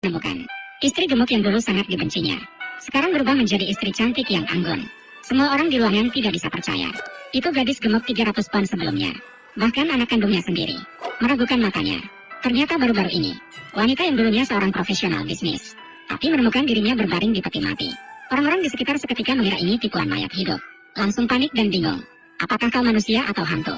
menemukan istri gemuk yang dulu sangat dibencinya. Sekarang berubah menjadi istri cantik yang anggun. Semua orang di ruangan tidak bisa percaya. Itu gadis gemuk 300 pound sebelumnya. Bahkan anak kandungnya sendiri meragukan matanya. Ternyata baru-baru ini, wanita yang dulunya seorang profesional bisnis, tapi menemukan dirinya berbaring di peti mati. Orang-orang di sekitar seketika mengira ini tipuan mayat hidup. Langsung panik dan bingung. Apakah kau manusia atau hantu?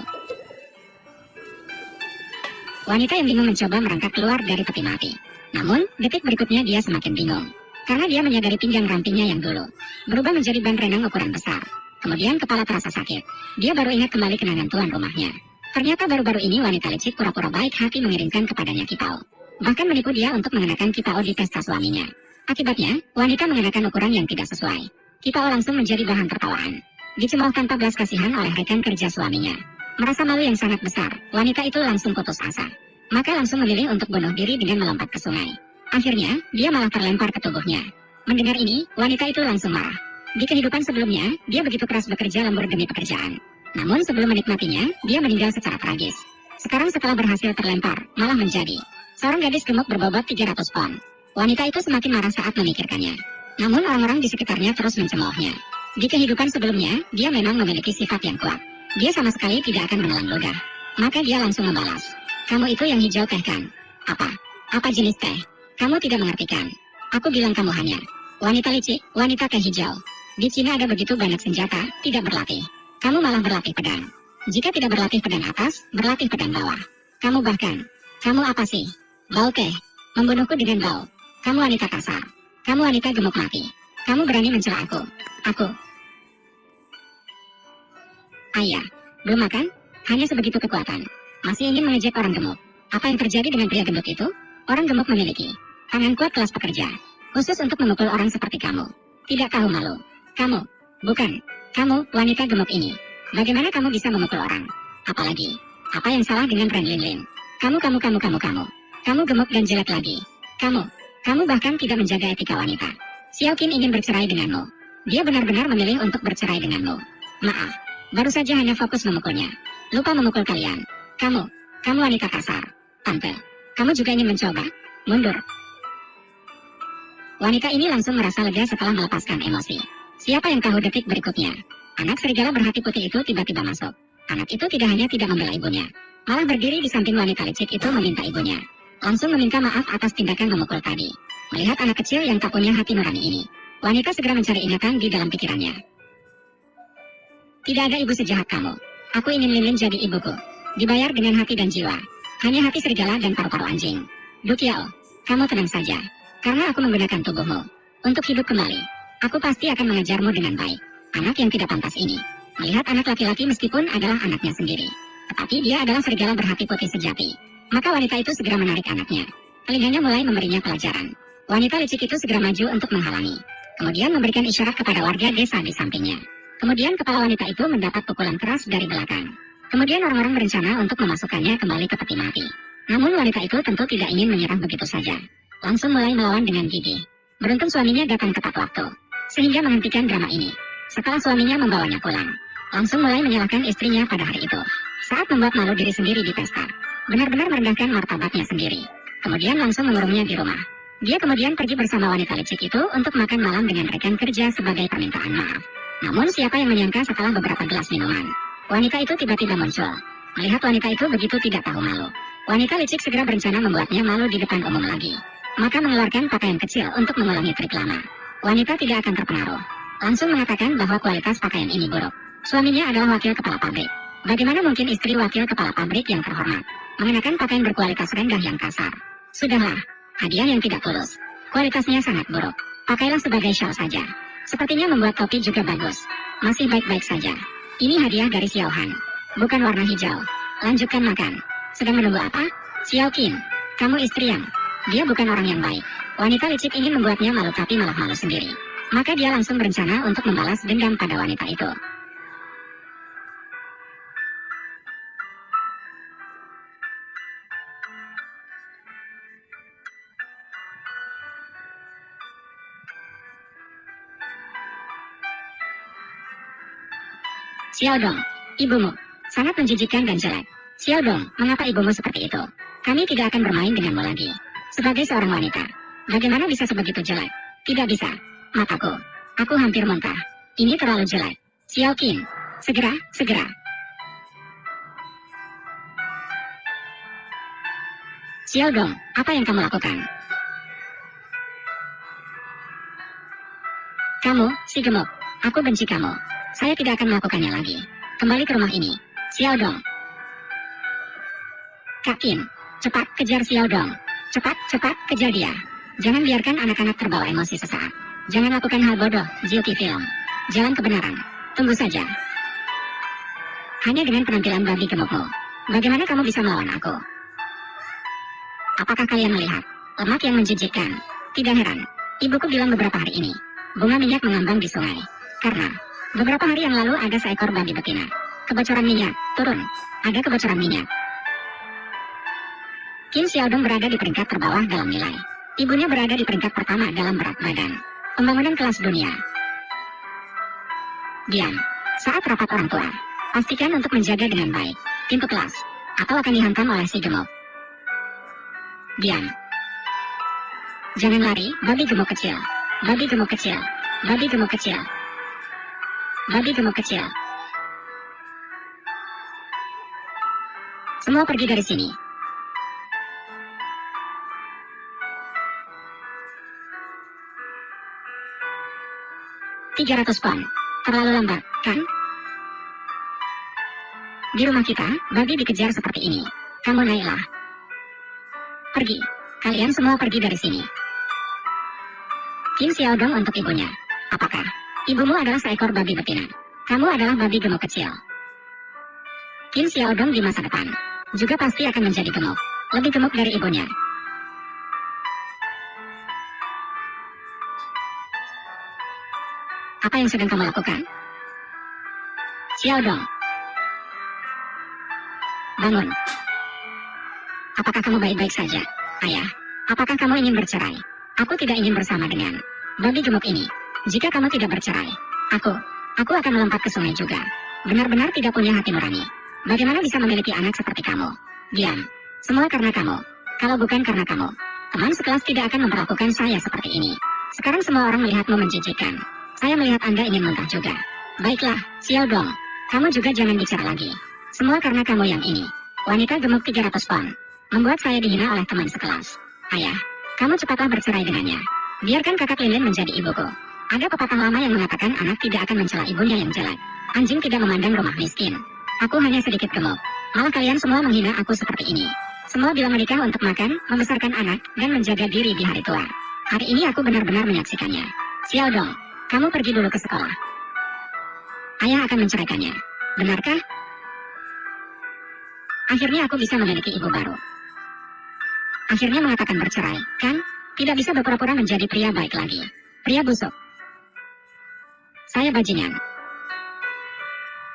Wanita yang bingung mencoba merangkak keluar dari peti mati. Namun, detik berikutnya dia semakin bingung. Karena dia menyadari pinggang rampingnya yang dulu berubah menjadi ban renang ukuran besar. Kemudian kepala terasa sakit. Dia baru ingat kembali kenangan tuan rumahnya. Ternyata baru-baru ini wanita licik pura-pura baik hati mengirimkan kepadanya kipau. Bahkan menipu dia untuk mengenakan kipau di pesta suaminya. Akibatnya, wanita mengenakan ukuran yang tidak sesuai. Kipau langsung menjadi bahan tertawaan. Dicemooh tanpa belas kasihan oleh rekan kerja suaminya. Merasa malu yang sangat besar, wanita itu langsung putus asa. Maka langsung memilih untuk bunuh diri dengan melompat ke sungai. Akhirnya, dia malah terlempar ke tubuhnya. Mendengar ini, wanita itu langsung marah. Di kehidupan sebelumnya, dia begitu keras bekerja lembur demi pekerjaan. Namun sebelum menikmatinya, dia meninggal secara tragis. Sekarang setelah berhasil terlempar, malah menjadi seorang gadis gemuk berbobot 300 pound. Wanita itu semakin marah saat memikirkannya. Namun orang-orang di sekitarnya terus mencemoohnya. Di kehidupan sebelumnya, dia memang memiliki sifat yang kuat. Dia sama sekali tidak akan menelan ludah. Maka dia langsung membalas. Kamu itu yang hijau teh kan? Apa? Apa jenis teh? Kamu tidak mengertikan. Aku bilang kamu hanya wanita licik, wanita teh hijau. Di Cina ada begitu banyak senjata, tidak berlatih. Kamu malah berlatih pedang. Jika tidak berlatih pedang atas, berlatih pedang bawah. Kamu apa sih? Bau teh. Membunuhku dengan bau. Kamu wanita kasar. Kamu wanita gemuk mati. Kamu berani mencela aku. Ayah, belum makan? Hanya sebegitu kekuatan. Masih ingin mengejek orang gemuk. Apa yang terjadi dengan pria gendut itu? Orang gemuk memiliki tangan kuat kelas pekerja. Khusus untuk memukul orang seperti kamu. Tidak tahu malu. Kamu, wanita gemuk ini. Bagaimana kamu bisa memukul orang? Apalagi, apa yang salah dengan Ren Linlin? Kamu. Kamu gemuk dan jelek lagi. Kamu bahkan tidak menjaga etika wanita. Xiao Qin ingin bercerai denganmu. Dia benar-benar memilih untuk bercerai denganmu. Maaf, baru saja hanya fokus memukulnya. Lupa memukul kalian. Kamu wanita kasar. Tante, kamu juga ingin mencoba? Mundur. Wanita ini langsung merasa lega setelah melepaskan emosi. Siapa yang tahu detik berikutnya? Anak serigala berhati putih itu tiba-tiba masuk. Anak itu tidak hanya tidak membela ibunya, malah berdiri di samping wanita licik itu meminta ibunya. Langsung meminta maaf atas tindakan memukul tadi. Melihat anak kecil yang tak punya hati nurani ini, wanita segera mencari ingatan di dalam pikirannya. Tidak ada ibu sejahat kamu. Aku ingin Linlin jadi ibuku. Dibayar dengan hati dan jiwa. Hanya hati serigala dan paru-paru anjing. Du Qiao, kamu tenang saja. Karena aku menggunakan tubuhmu untuk hidup kembali. Aku pasti akan mengajarmu dengan baik. Anak yang tidak pantas ini melihat anak laki-laki meskipun adalah anaknya sendiri, tetapi dia adalah serigala berhati putih sejati. Maka wanita itu segera menarik anaknya. Telinganya mulai memberinya pelajaran. Wanita licik itu segera maju untuk menghalangi. Kemudian memberikan isyarat kepada warga desa di sampingnya. Kemudian kepala wanita itu mendapat pukulan keras dari belakang. Kemudian orang-orang berencana untuk memasukkannya kembali ke peti mati. Namun wanita itu tentu tidak ingin menyerah begitu saja. Langsung mulai melawan dengan gigih. Beruntung suaminya datang tepat waktu, sehingga menghentikan drama ini. Setelah suaminya membawanya pulang, langsung mulai menyalahkan istrinya pada hari itu. Saat membuat malu diri sendiri di pesta, benar-benar merendahkan martabatnya sendiri. Kemudian langsung mengurungnya di rumah. Dia kemudian pergi bersama wanita licik itu untuk makan malam dengan rekan kerja sebagai permintaan maaf. Namun siapa yang menyangka setelah beberapa gelas minuman, wanita itu tiba-tiba muncul. Melihat wanita itu begitu tidak tahu malu, wanita licik segera berencana membuatnya malu di depan umum lagi. Maka mengeluarkan pakaian kecil untuk mengulangi trik lama. Wanita tidak akan terpengaruh. Langsung mengatakan bahwa kualitas pakaian ini buruk. Suaminya adalah wakil kepala pabrik. Bagaimana mungkin istri wakil kepala pabrik yang terhormat mengenakan pakaian berkualitas rendah yang kasar? Sudahlah, hadiah yang tidak tulus. Kualitasnya sangat buruk. Pakailah sebagai shawl saja. Sepertinya membuat topi juga bagus. Masih baik-baik saja. Ini hadiah dari Xiao Han. Bukan warna hijau. Lanjutkan makan. Sedang menunggu apa? Xiao Qin, kamu istri yang... Dia bukan orang yang baik. Wanita licik ingin membuatnya malu tapi malah malu sendiri. Maka dia langsung berencana untuk membalas dendam pada wanita itu. Xiaodong, ibumu sangat menjijikkan dan jelek. Xiaodong, mengapa ibumu seperti itu? Kami tidak akan bermain denganmu lagi. Sebagai seorang wanita, Bagaimana bisa sebegitu jelek? Tidak bisa. Mataku. Aku hampir muntah. Ini terlalu jelek. Xiao Qin. Segera. Xiao Dong, apa yang kamu lakukan? Kamu, si gemuk. Aku benci kamu. Saya tidak akan melakukannya lagi. Kembali ke rumah ini. Xiao Dong. Kak Qin, cepat kejar Xiao Dong. Cepat kejar dia. Jangan biarkan anak-anak terbawa emosi sesaat. Jangan lakukan hal bodoh, Jiuki Film. Jalan kebenaran. Tunggu saja. Hanya dengan penampilan babi gemukmu. Bagaimana kamu bisa melawan aku? Apakah kalian melihat lemak yang menjijikkan? Tidak heran. Ibuku bilang beberapa hari ini, bunga minyak mengambang di sungai. Karena beberapa hari yang lalu ada seekor babi betina. Kebocoran minyak, turun. Ada kebocoran minyak. Qin Xiaodong berada di peringkat terbawah dalam nilai. Ibunya berada di peringkat pertama dalam berat badan. Pembangunan kelas dunia. Diam. Saat rapat orang tua, pastikan untuk menjaga dengan baik pintu kelas, atau akan dihantam oleh si gemuk. Diam. Jangan lari, babi gemuk kecil. Babi gemuk kecil. Babi gemuk kecil. Babi gemuk kecil. Semua pergi dari sini. $300 pon. Terlalu lambat, kan? Di rumah kita, babi dikejar seperti ini. Kamu naiklah. Pergi. Kalian semua pergi dari sini. Qin Xiaodong untuk ibunya. Apakah ibumu adalah seekor babi betina? Kamu adalah babi gemuk kecil. Qin Xiaodong di masa depan juga pasti akan menjadi gemuk. Lebih gemuk dari ibunya. Apa yang sedang kamu lakukan? Xiaodong. Bangun. Apakah kamu baik-baik saja? Ayah, apakah kamu ingin bercerai? Aku tidak ingin bersama dengan babi gemuk ini. Jika kamu tidak bercerai, aku akan melompat ke sungai juga. Benar-benar tidak punya hati nurani. Bagaimana bisa memiliki anak seperti kamu? Diam. Semua karena kamu. Kalau bukan karena kamu, teman sekelas tidak akan memperlakukan saya seperti ini. Sekarang semua orang melihatmu menjijikkan. Saya melihat Anda ingin muntah juga. Baiklah, Xiaodong. Kamu juga jangan bicara lagi. Semua karena kamu yang ini. Wanita gemuk 300 pon. Membuat saya dihina oleh teman sekelas. Ayah, kamu cepatlah bercerai dengannya. Biarkan kakak Lilin menjadi ibuku. Ada pepatah lama yang mengatakan anak tidak akan mencela ibunya yang jelek. Anjing tidak memandang rumah miskin. Aku hanya sedikit gemuk. Malah kalian semua menghina aku seperti ini. Semua bilang menikah untuk makan, membesarkan anak, dan menjaga diri di hari tua. Hari ini aku benar-benar menyaksikannya. Xiaodong, kamu pergi dulu ke sekolah. Ayah akan menceraikannya. Benarkah? Akhirnya aku bisa memiliki ibu baru. Akhirnya mengatakan bercerai, kan? Tidak bisa berpura-pura menjadi pria baik lagi. Pria busuk. Saya bajingan.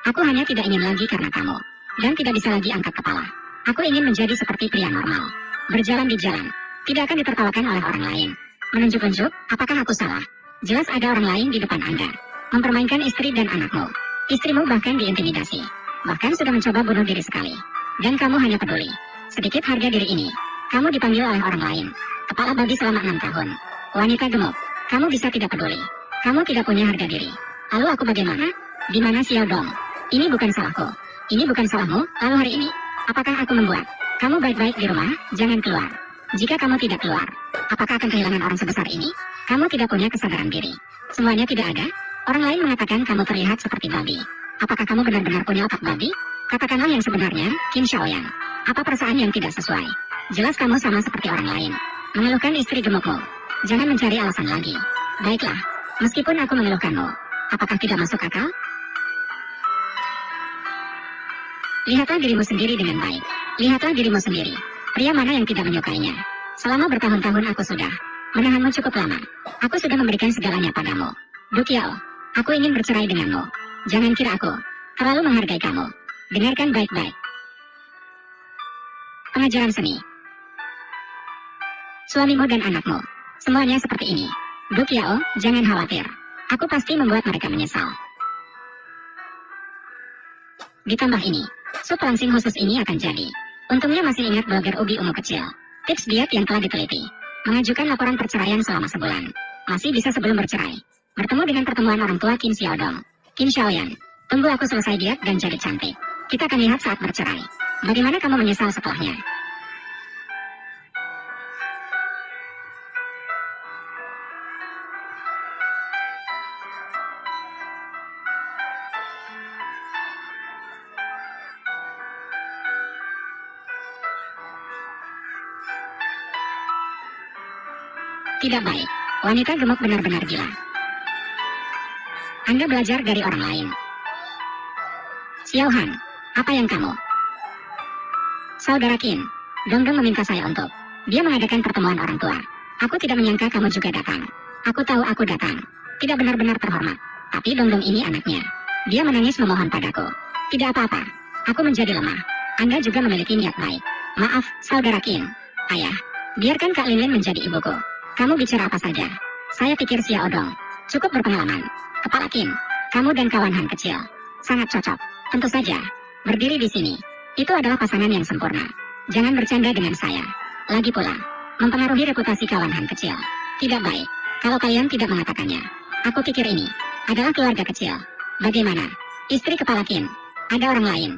Aku hanya tidak ingin lagi karena kamu. Dan tidak bisa lagi angkat kepala. Aku ingin menjadi seperti pria normal. Berjalan di jalan. Tidak akan ditertawakan oleh orang lain. Menunjuk-unjuk, apakah aku salah? Jelas ada orang lain di depan Anda. Mempermainkan istri dan anakmu. Istrimu bahkan diintimidasi. Bahkan sudah mencoba bunuh diri sekali. Dan kamu hanya peduli. Sedikit harga diri ini. Kamu dipanggil oleh orang lain. Kepala babi selama 6 tahun. Wanita gemuk. Kamu bisa tidak peduli. Kamu tidak punya harga diri. Lalu aku bagaimana? Di mana Xiaodong? Ini bukan salahku. Ini bukan salahmu. Lalu hari ini, apakah aku membuat kamu baik-baik di rumah? Jangan keluar. Jika kamu tidak keluar, apakah akan kehilangan orang sebesar ini? Kamu tidak punya kesadaran diri. Semuanya tidak ada? Orang lain mengatakan kamu terlihat seperti babi. Apakah kamu benar-benar punya otak babi? Katakanlah yang sebenarnya, Qin Xiaoyang. Apa perasaan yang tidak sesuai? Jelas kamu sama seperti orang lain. Mengeluhkan istri gemukmu. Jangan mencari alasan lagi. Baiklah, meskipun aku mengeluhkanmu, apakah tidak masuk akal? Lihatlah dirimu sendiri dengan baik. Lihatlah dirimu sendiri. Pria mana yang tidak menyukainya? Selama bertahun-tahun aku sudah menahanmu cukup lama. Aku sudah memberikan segalanya padamu. Du Qiao, aku ingin bercerai denganmu. Jangan kira aku terlalu menghargai kamu. Dengarkan baik-baik. Pengajaran seni. Suamimu dan anakmu, semuanya seperti ini. Du Qiao, jangan khawatir. Aku pasti membuat mereka menyesal. Ditambah ini, sup langsing khusus ini akan jadi. Untungnya masih ingat blogger Ubi Ungu kecil. Tips diet yang telah diteliti. Mengajukan laporan perceraian selama sebulan. Masih bisa sebelum bercerai. Bertemu dengan pertemuan orang tua Kim Xiaodong. Kim Xiaoyan, tunggu aku selesai diet dan jadi cantik. Kita akan lihat saat bercerai. Bagaimana kamu menyesal setelahnya? Tidak baik. Wanita gemuk benar-benar gila. Anda belajar dari orang lain. Xiaohan, apa yang kamu? Saudara Qin, Dongdong meminta saya untuk. Dia mengadakan pertemuan orang tua. Aku tidak menyangka kamu juga datang. Aku tahu aku datang. Tidak benar-benar terhormat. Tapi Dongdong ini anaknya. Dia menangis memohon padaku. Tidak apa-apa. Aku menjadi lemah. Anda juga memiliki niat baik. Maaf, Saudara Qin. Ayah, biarkan Kak Lin Lin menjadi ibuku. Kamu bicara apa saja? Saya pikir Xiaodong cukup berpengalaman. Kepala Qin, kamu dan kawan Han kecil sangat cocok. Tentu saja, berdiri di sini. Itu adalah pasangan yang sempurna. Jangan bercanda dengan saya. Lagi pula, mempengaruhi reputasi kawan Han kecil. Tidak baik, kalau kalian tidak mengatakannya. Aku pikir ini adalah keluarga kecil. Bagaimana? Istri Kepala Qin, ada orang lain.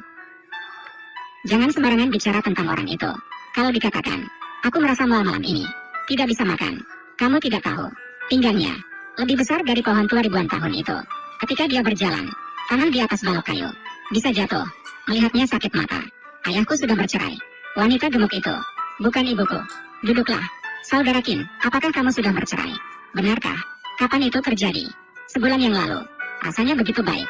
Jangan sembarangan bicara tentang orang itu. Kalau dikatakan, aku merasa mual malam ini. Tidak bisa makan. Kamu tidak tahu. Pinggangnya lebih besar dari pohon tua ribuan tahun itu. Ketika dia berjalan, tanah di atas balok kayu bisa jatuh. Melihatnya sakit mata. Ayahku sudah bercerai. Wanita gemuk itu bukan ibuku. Duduklah. Saudara Qin, apakah kamu sudah bercerai? Benarkah? Kapan itu terjadi? Sebulan yang lalu. Rasanya begitu baik.